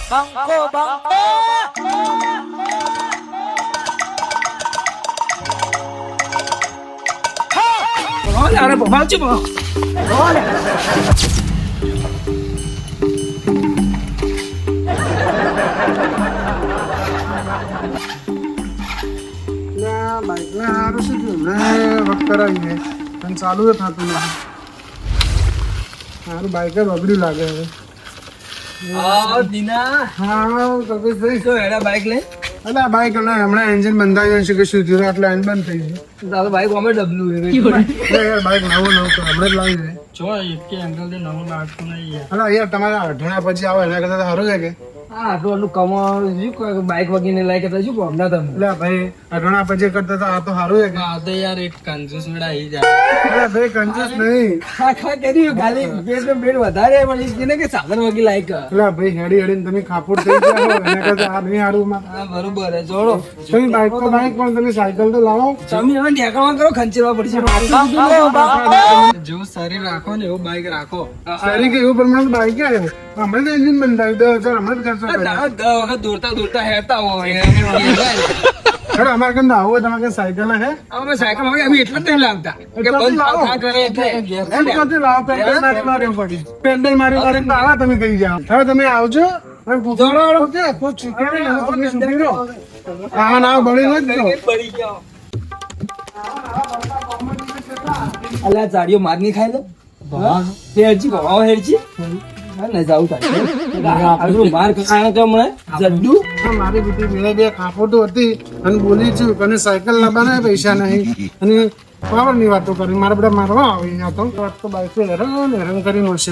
બંકો બંકો બોલે અરે બોલજી બોલે બાઈકના સારું શું થયું હમણાં વખત કરાવી છે પણ ચાલુ જ થતું નથી સારું બાઈક જ બગડ્યું લાગે હવે હા કપીશભાઈ તો એડા બાઈક લે અલા આ બાઈક હમણાં એન્જિન બંધાઈ છે કે શું થયું એટલે એન્જિન બંધ થઈ ગયું તારો બાઈક અમે ડબલું યાર બાઈક નવું નવું તો હમણાં જ લાવી છે જો એક એંગલ થી નવું લાગતું નહીં યાર અલા યાર તમારા અઢળા પછી આવે એના કરતા સારું છે કે હા આટલું કમાવાનું શું કોઈ બાઈક વગીને લાયક હતા શું ભાવના તમે એટલે ભાઈ અઢળા પછી કરતા તો આ તો સારું છે કે હા તો યાર એક કંજૂસ મેળા આવી જાય અરે ભાઈ કંજૂસ નહીં ખાખા કરી ખાલી બેડ બેડ વધારે પણ એ કે કે સાધન વગી લાયક એટલે ભાઈ હેડી હેડીને તમે ખાપોડ થઈ ગયા હો એના કરતા આ નહીં સારું માં હા બરોબર હે જોડો તમે બાઈક તો બાઈક પણ તમે સાયકલ તો લાવો તમે હવે ઢેકણમાં કરો ખંચેરવા પડશે જેવું શરીર રાખો ને એવું બાઈક રાખો સારી કે એવું પ્રમાણે બાઈક આવે હમણાં તો એન્જિન બંધાવી દો હમણાં જ ખર્ચો કર્યો વખત દોડતા દોડતા હેરતા હોય અરે અમારે કેમ આવું હોય તમારે સાયકલ હે અમે સાયકલ માં અમે એટલે જ નહીં લાવતા કે બંધ ના કરે એટલે એમ કરતી લાવો પેન્ડલ મારી પડી પેન્ડલ મારી કરીને આવા તમે કહી જાઓ હવે તમે આવજો અને પૂછો કે કોઈ ચૂકે નહીં તમે સુધી રહો આ ના બળી ન જ પડી ગયો અલ્યા જાડીઓ મારની ખાઈ લે હેરજી ભવાઓ હેરજી ને જાવ તારે માર ખાણા તો હમણાં જડ્ડુ મારી બીજી બે ખાપોટો હતી અને બોલી છું અને સાયકલ લાવવાના પૈસા નહીં અને પાવર ની વાતો કરી મારા બધા મારવા આવી તો વાત તો બાઈક હેરાન કરી મળશે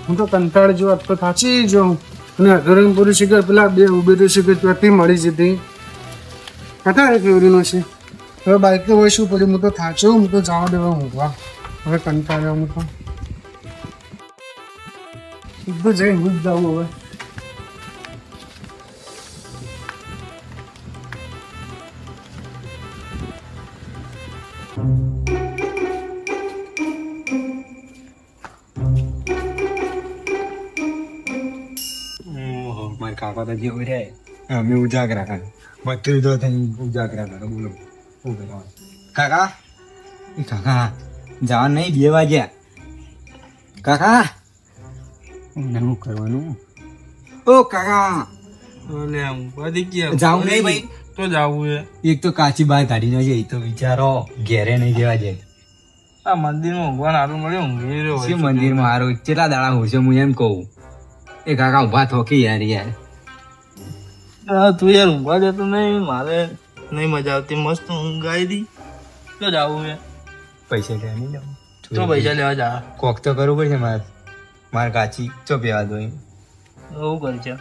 હું તો કંટાળી જો વાત તો થાચી જાઉં અને હજોરી પૂરી શીખર પેલા બે ઉભી રહી શીખર ત્યાંથી મળી જતી હતા એક એવરીનો છે હવે બાઈક તો હોય શું પડ્યું હું તો થાચું હું તો જવા દેવા ઊંઘવા હવે કંટાળ્યો હું તો સીધું જઈને હું જ જાઉં હવે મારા કાકા તો જેવું રે અમે ઉજાગરા કરે બધું તો થઈ ઉજાગરા કરે બોલો શું કરવાનું કાકા એ કાકા જવા નહીં 2 વાગ્યા કાકા શું કરવાનું ઓ કાકા જાવું નહીં ભાઈ તો જાવું હે એક તો કાચી બહાર કાઢી ના જાય તો વિચારો ઘેરે નહીં જવા જાય આ મંદિરમાં ઊંઘવાનું હારું મળ્યું ઊંઘી રહ્યો શિવ મંદિરમાં હારું કેટલા દાડા હોય છે હું એમ કહું એ કાકા ઉભા થોકી યાર તું યાર ઊંઘવા જતો નહીં મારે નહીં મજા આવતી મસ્ત ઊંઘ આવી હતી તો જાવું હે પૈસા લેવા નહીં જવું તો પૈસા લેવા જા કોક તો કરવું પડશે મારે કાચી ચો પીવા દો એવું કરશે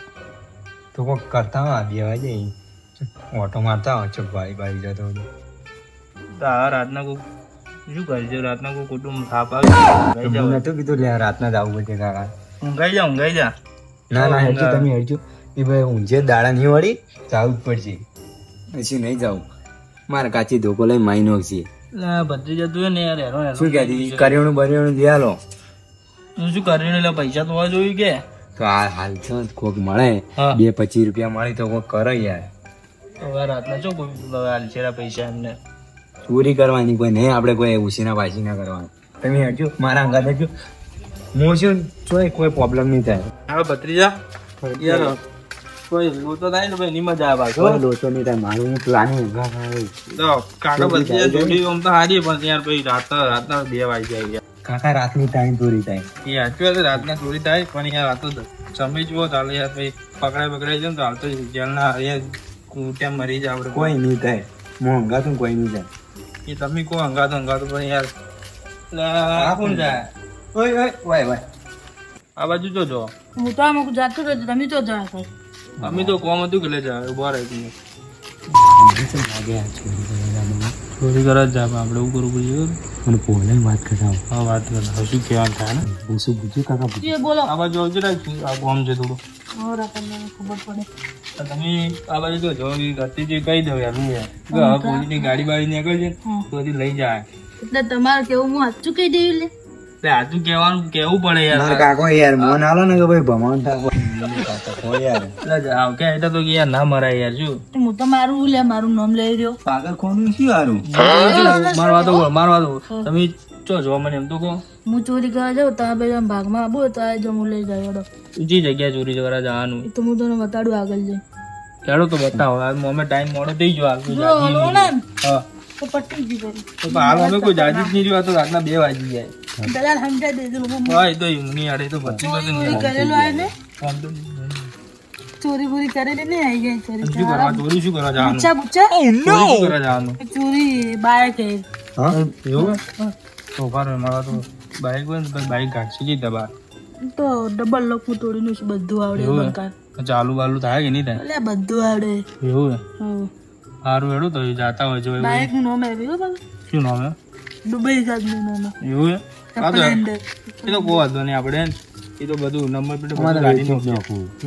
તો કોક કરતા હોય 2 વાગે ઓટો મારતા હોય ચો ભાઈ ભાઈ જતો તારા રાતના કોઈ શું કરશે રાતના કોઈ કુટુંબ થાપ આવે નતું કીધું લે રાતના જ આવું બધે કાકા ઊંઘાઈ જા ના ના હેરજો તમે હેરજો એ ભાઈ ઊંઝે દાડા નહીં વળી જવું જ પડશે પછી નહીં જાઉં મારે કાચી ધોકો લઈ માઈ નોખશે બધી જતું હે ને યાર હેરો શું કહેતી કરિયાણું બરિયાણું દે હાલો શું કરીને એટલે પૈસા તો હોવા જોઈએ કે તો આ હાલ છે કોક મળે 2-25 રૂપિયા મળી તો કોક કરે યાર હવે રાતના ચો કોઈ હાલશેરા પૈસા એમને ચોરી કરવાની કોઈ નહીં આપણે કોઈ ઉસીના પાછી ના કરવાનું તમે હેરજો મારા અંગાત હેરજો હું શું ચોય કોઈ પ્રોબ્લેમ નહીં થાય હવે ભત્રીજા યાર કોઈ લોતો થાય ને ભાઈ એની મજા આવે કોઈ લોચો નહીં થાય મારું હું પ્લાનિંગ ઊંઘા ખાય તો કાકા ભત્રીજા જોડી આમ તો હારી પણ યાર ભાઈ રાતના 2 વાગી જાય કાકા રાતની ટાઈમ ચોરી થાય એ સાચી વાત રાતના ચોરી થાય પણ યાર આ તો સમય જુઓ ચાલે યાર ભાઈ પકડાઈ જાય ને તો હાલ તો જેલના ત્યાં મરી જાય આપણે કોઈ નહીં થાય હું અંગાતું કોઈ નહીં થાય એ તમે કહો અંગાતો પણ યાર કોણ જાય ઓય વાય આ બાજુ તો જો હું તો આમાં જાતું રહેતું તમે તો જા કઈ અમે તો કોમ હતું કે લે જાય ઉભા રહી તમે ચોરી કરવા જ જાય આપણે એવું કરવું પડશે મને પોલે વાત કરતા હા વાત કરતા શું કહેવાનું થાય ને હું શું પૂછ્યું કાકા એ બોલો આ બાજુ આવજો રાખશું આ કોમ છે થોડું ઓરા તમને ખબર પડે તમે આ બાજુ તો જો ગતિજી કહી દો યાર હું યાર હવે પોલીસની ગાડી બાડી નીકળશે તો હજી લઈ જાય એટલે તમારે કેવું હું સાચું કહી દેવી લે હાચું કેવું પડે યાર. મારા કાકો યાર મન આલો ને કે ભાઈ ભમણ થાય કાકો યાર એટલે જાવ કે એટલે તો કે યાર ના મરાય યાર શું તો હું તો મારું નામ લઈ રહ્યો. પાગલ ખોનું શું હારું મારવા દો તમે ચો જો મને એમ તો કહો હું ચોરી કરવા જાઉં તો બે ભાગમાં આવો તો આ જો હું લઈ જાય ઊંચી જગ્યા ચોરી કરવા જવાનું તો હું તને બતાડું આગળ જઈ. ખેડો તો બતાવો હાલ મોમે ટાઈમ મોડો થઈ ગયો હાલ કોઈ જો જાજી હલો નહીં. ને હા તો પટ્ટી જ કરી. તો હાલ અમે કોઈ જાજી જ નહીં રહ્યું તો રાતના 2 વાગી જાય. પેલા સમજાઈ દેજો લોકો હા એ તો ઊંઘની આડે તો પછી તો ચોરી કરેલું આવે ને આમ તો ચોરી પૂરી કરેલી ને આવી જાય ચોરી શું કરવા ચોરી શું કરવા જવાનું પૂછા પૂછા ચોરી શું કરવા જવાનું ચોરી બાય કે હા એવું તો ભારે મારા તો બાઈક હોય ને બાઈક ગાડી જઈ દબા તો ડબલ લખું તોડીનું છે બધું આવડે એવું હે? બંકાર. ચાલુ બાલુ થાય કે નહીં થાય એટલે બધું આવડે. એવું હે? હવ. સારું હેડું તો જાતા હોય જો એવું. બાઇક નું નામ આવ્યું હો બાબા. શું નામ હે દુબઈ જાતનું નામ હે. એવું હે હા તો સ્પ્લેન્ડર. એ તો કોઈ વાંધો નહીં આપણે એ તો બધું નંબર પ્લેટ બધું ગાડીનું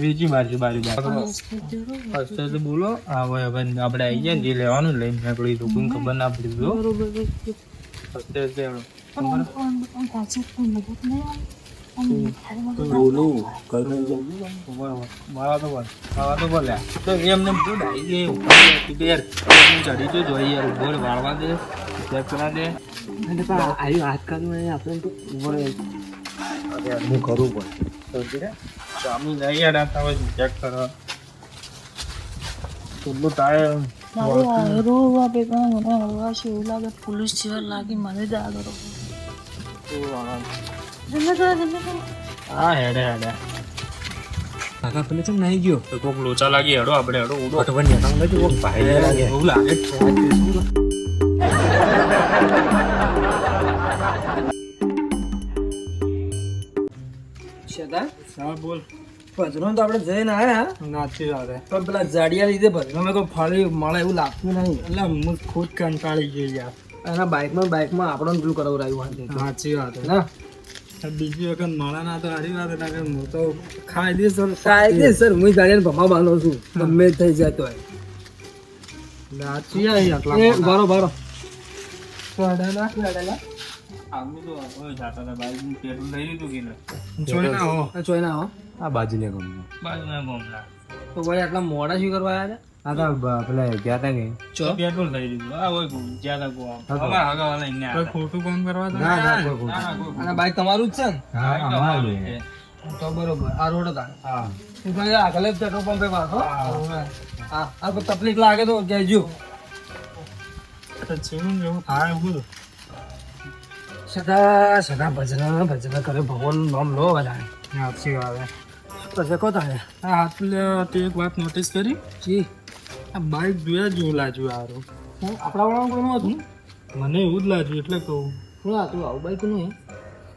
વેચી બાજુ બોલો હા ભાઈ હવે આપણે આવી જાય ને જે લેવાનું લઈને નીકળી તો કોઈ ખબર ના પડી જો બરોબર છે. અત્યારે આમ પાછું કોઈ મદદ નહીં આવે. આમ બોલું મારા તો બોલ્યા તો એમને તું ડાઈ ગઈ યાર ચડી તો જોઈ યાર ઉભો રે, વાળવા દે ચેક કરા દે હું કરું પણ સામી લઈ યાર આતા હોય ચેક કરો કેટલું ટાયર મારું આ હેરો આપે કાં મને હળવા છે એવું લાગે પોલીસ જેવા લાગી મને જ આગળ જલ્દી કરો જલ્દી કરો. હા હેડે કાકા પેલે ચમ નાઈ ગયો તો કોક લોચા લાગી હેડો આપણે હેડો ઉડો ખબર નહીં કામ લાગ્યો કોક ભાઈ લાગે એવું લાગે હા બોલ ભજનો તો આપણે જઈને આયા નાચી આવે પણ પેલા જાડિયા લીધે ભજનો મેં કોઈ ફળી મળે એવું લાગતું નહીં. એટલે હું ખુદ કંટાળી ગયો યાર એના બાઇકમાં આપણને પેલું કરાવરાયું હતું સાચી વાત ના બીજી વખત મળે ના તો સારી વાત એટલે કે હું તો ખાઈ દઈશ તો કાયદેસર હું જાડિયાને ભમા બાંધો છું ગમે તે થઈ જતો હોય નાચી આવી આટલા એ બારો આમી તો હવે જાતા હતા બાઈકનું પેટ્રોલ લઈ લીધું કે ને ચોઈ ના હો આ બાજુ લે ગમ બાજુના ગોમના તો ભાઈ આટલા મોડા શું કરવા આવ્યા આ તો પેલા ગયા તા કે પેટ્રોલ લઈ લીધું આ હોય જ્યાદા ગોવા અમારા હગાવાલા એને ખોટું કામ કરવા ના ના કોઈ ખોટું. અને બાઇક તમારું જ છે ને હા અમારું છે. તો બરોબર આ રોડ હતા હા તું ભાઈ આગળ પેટ્રોલ પંપે પાછો હા આ કોઈ તકલીફ લાગે તો કહેજો એવું થાય એવું સદા ભજન કરે ભગવાન નામ લો વધારે સાચી આવે પછી કો થાય હા એટલે તે એક વાત નોટિસ કરી જી આ બાઈક જોયા જેવું લાગ્યું આરું આપણા વાળા કોઈનું હતું મને એવું જ લાગ્યું એટલે કહું શું હતું આવું બાઈક નું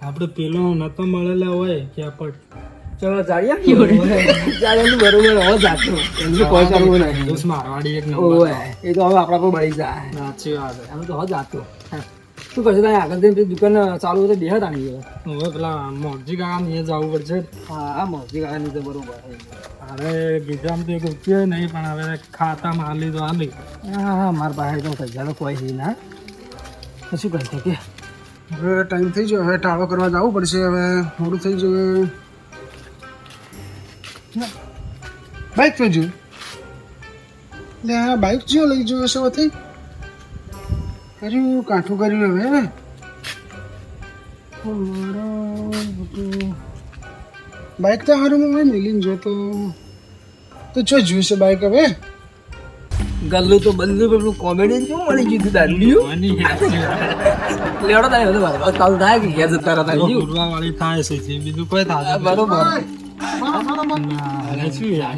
આપણે પેલો નતો મળેલા હોય કે આપણે ચલો જાડિયા બરોબર હવે જાતું એનું કોઈ કરવું નહીં મારવાડી એક ઓવે એ તો હવે આપણા પર બળી જાય સાચી વાત એનું તો હવે જાતું શું કરશે ત્યાં આગળ જઈને દુકાન ચાલુ હોય તો દેહ તાણી ગયો હવે પેલા મોરજી કાકા ને જવું પડશે હા આ મોસી કાકાની તો બરોબર હવે ગીધામ તો એક રૂપિયો નહીં પણ હવે ખાતામાં હાલી તો હાલી હા મારા પાસે તો પૈસા તો કોઈ છે ના તો શું કરી શકીએ હવે ટાઈમ થઈ ગયો હવે ટાળો કરવા જવું પડશે હવે મોડું થઈ ગયું બાઇક તો જોયું એટલે આ બાઇક જો લઈ જોયો છે વથી કર્યું કાઠું કર્યું હવે બાઇક તો સારું હું મિલીને જોતો તો જો જોયું છે બાઇક હવે ગલ્લું તો બંધુ પેલું કોમેડી કેવું મળી ગયું તું દારૂડિયું લેવડો તારે બધું બરાબર ચાલુ થાય કે ઘેર જતા રહેતા ગયું વાળી થાય છે બીજું કોઈ થાય બરોબર શું યાર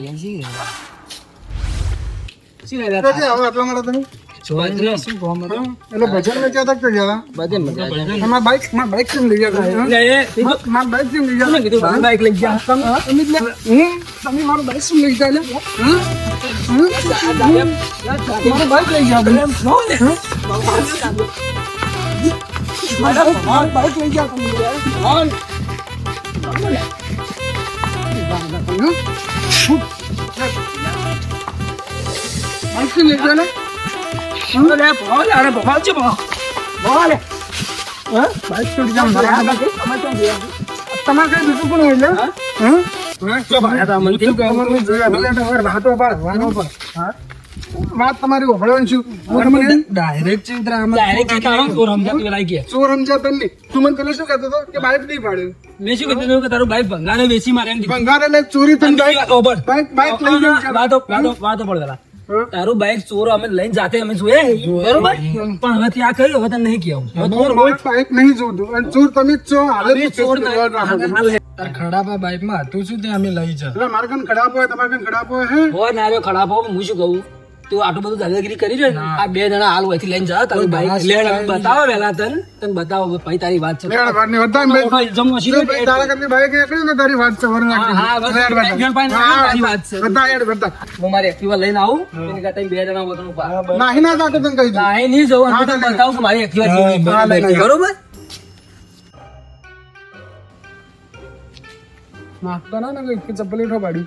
શું હવે આટલા માટે તમે શું કોમ એટલે ભજન વેચ્યા તક તો ગયા બધે મજા મારા બાઇક કેમ લઈ ગયા મારા બાઇક કેમ લઈ ગયા કીધું બાઈક લઈ ગયા તમે મારું બાઇક કેમ લઈ ગયા મારું બાઇક લઈ ગયા તમે મારું બાઇક લઈ ગયા તમે બાઇક કેમ લઈ ગયા ને અરે ભગવાન છે ભગવાન હા? બાઈક ચોરી જામ તમારે ક્યાં ગયા? તમારે કઈ બીજું પણ હોય ને હા? હા? શું ભાડ્યા તા મને? તમારે જોયા ભલે તો હવે વાતો પાડ, વાતો પાડ. વાત તમારી ઓભળવાની છું હું તમને ડાયરેક્ટ Direct તારો ચોર સમજાતું પેલા આઈ ગયા. ચોર સમજાતો નહીં તું મને પેલા શું કહેતો હતો કે બાઈક નહીં પાડ્યું મેં શું કીધું હતું કે તારું બાઈક ભંગાને વેચી મારે એમ કીધું. ભંગાર એટલે ચોરી થઈને બાઈક ઓભળ. બાઈક લઈ ગયું છે. વાતો પડ પેલા. હા? તારું બાઈક ચોરો અમે લઈને જાતે અમે જોઈએ બરોબર પણ હવે ત્યાં કર્યું હવે તને નહીં કહેવું હવે ચોર મારું બાઈક નહીં જોતું અને ચોર તમે જ છો હાલે અમે તો ચોર ચોર હાલ હે. ખડાપા બાઈકમાં હતું શું તે અમે લઈ જા એટલે મારે કન ખડાપ હોય તમારે કન ખડાપ હોય હે હોય ના રે ખરાબ હો હું શું કહું તું આટલું બધું દાદાગીરી કરી છે ને આ બે જણા હાલ હોયથી લઈને જાઓ તારું બાઈક લેણ બતાવો પહેલા તને બતાવો ભાઈ તારી વાત છે લેણ વાત ને બધા ઓઠો ઇલ્ઝામ મશીન જો ભાઈ તારા કન બાઈક એકલી ને તારી વાત છે વરણ હા, હા, બસ. લેણ બતા. લેણ પાઈને હા, તારી વાત છે. બતા યાર બતા હું મારી એક્ટિવા લઈને આવું એની કરતા બે જણા પોતાનું પાર નાહી ના જાતો તને કહી દઉં ના એ નહીં જવું હું તને બતાવું કે મારી એક્ટિવા કેવી હા, લઈને આવ. બરોબર નાખતો ના ને કે ચપ્પલ હેઠો પાડી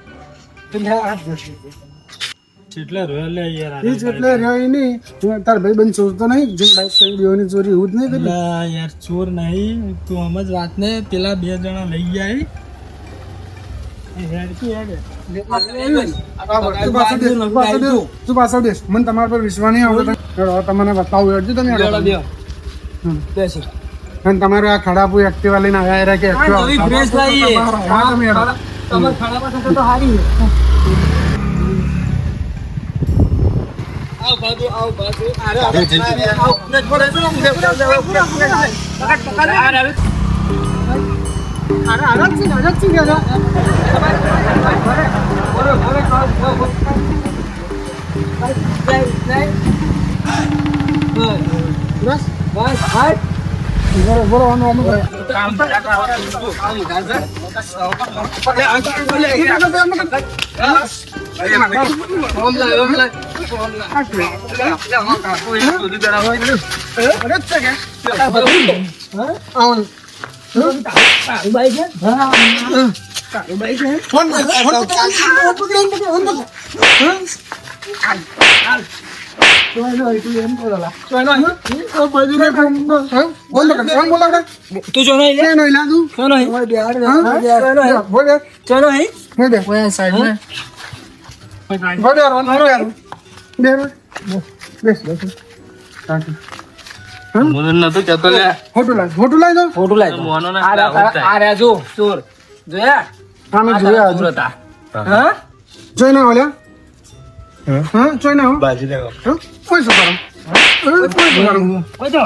કેટલા રોયા લે યાર એ જ એટલે રહ્યો નહીં તાર ભાઈ બંધ ચોર તો નહીં જેમ બાઈક કરી દેવાની ચોરી એવું જ નહીં કરી અલા યાર ચોર નહીં તું આમ જ વાત ને પેલા બે જણા લઈ ગયા તું પાછળ બેસ મને તમારા પર વિશ્વાસ નહીં આવતો હવે તમને બતાવું હેડજો તમે બેસી અને તમારે આ ખડાપુ એક્ટિવા લઈને આવ્યા રહ્યા કે હા, નવી ફ્રેશ લાવી. હા તમે હેડો. તમારે ખાડા પાસે તો હારી છે. આવ બાજુ આવ બાજુ અરે આવ ને થોડે તો પકડ અરે આરામ થી ગયા બસ બસ હાય બોલો આનું કામ તો તું જો નહીં ચલો ફોટો લાવી દો ફોટો લાવી આ રહ્યા જો ચોર જોયા અમે જોયા ચોર હતા હા જોઈ ના ઓલ્યા હા જોઈ ના કોઈ શું કરો કોઈ શું કરો કોઈ જો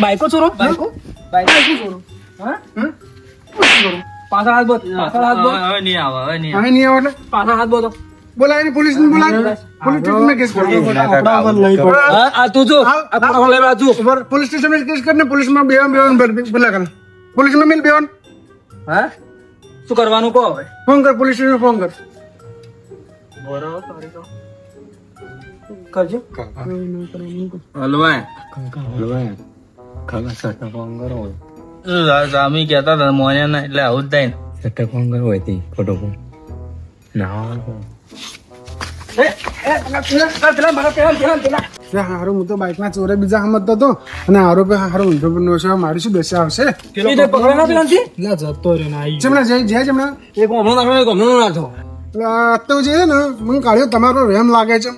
બાઈકો ચોરો બાઈકો ચોરો હા કોઈ શું કરો પાછળ હાથ બોત પાછળ હાથ બોત હવે નહીં આવે એટલે પાછળ હાથ બોતો બોલાય પોલીસ ને બોલાય પોલીસ સ્ટેશન માં કેસ કરો આ તું જો આ પાછળ લેવા તું પોલીસ સ્ટેશન માં કેસ કરીને પોલીસ માં બેવાન બોલા કર પોલીસ માં મિલ બેવાન હા શું કરવાનું કહો હવે ફોન કર પોલીસ સ્ટેશન ફોન કર કરજો સ્વામી કેતા હતા મોન્યા ના એટલે આવું જ થાય ને સટ્ટા ફોન કરવો હોય તે ફોટો ફોન ના હારું હું તો બાઈક ના ચોરે બીજા સમજતો હતો અને આરોપી હારું ઊંધો પણ નો છે મારી શું દશા આવશે જતો રે ના જમણા જય જમણા એક હમણાં નાખો એક હમણાં નાખો અત્યારે જે છે ને મને કાઢ્યો તમારો રેમ લાગે છે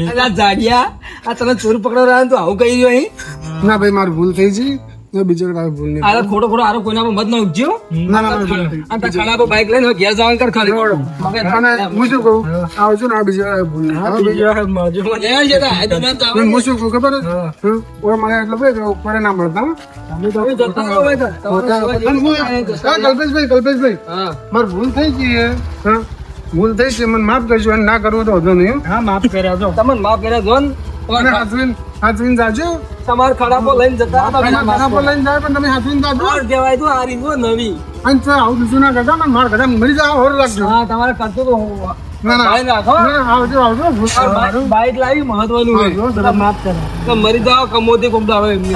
અલા જાડિયા આ તને ચોર પકડો રહ્યા તો આવું કહી રહ્યો અહીં ના ભાઈ મારી ભૂલ થઈ છે બીજો તારી ભૂલ નહીં આ ખોટો ખોટો આરો કોઈના પર મત ન ઉપજ્યો ના ના ભૂલ થઈ. આ તા ખાના પર બાઈક લઈને ઘેર જવાનું કર ખાલી અને હું શું કહું આવજો ને આ બીજો ભૂલ નહીં હા ભાઈ હું શું કહું ખબર છે ઓય મને એટલે ભાઈ કે ઉપર ના મળતા કલ્પેશભાઈ મારી ભૂલ થઈ ગઈ છે હા ભૂલ થઈ છે મને માફ કરજો અને ના કરવું તો વધુ નહીં હા માફ કર્યા જો તમને માફ કર્યા જોન અને હાથવીન જાજો તમાર ખાડા પર લઈને જતા હતા ખાના પર લઈને જાય પણ તમે હાથવીન જાજો ઓર કહેવાય તો આ રીત નવી અને તો આવું બીજું ના કરતા મને મારા ઘરે મરી જાવ હોર લાગજો હા તમારે કરતો તો ના ના બાઈક રાખો આવજો આવજો બાઈક લાવી મહત્વનું હોય માફ કર્યા તો મરી જાવ કમોતી કોમતા આવે એમની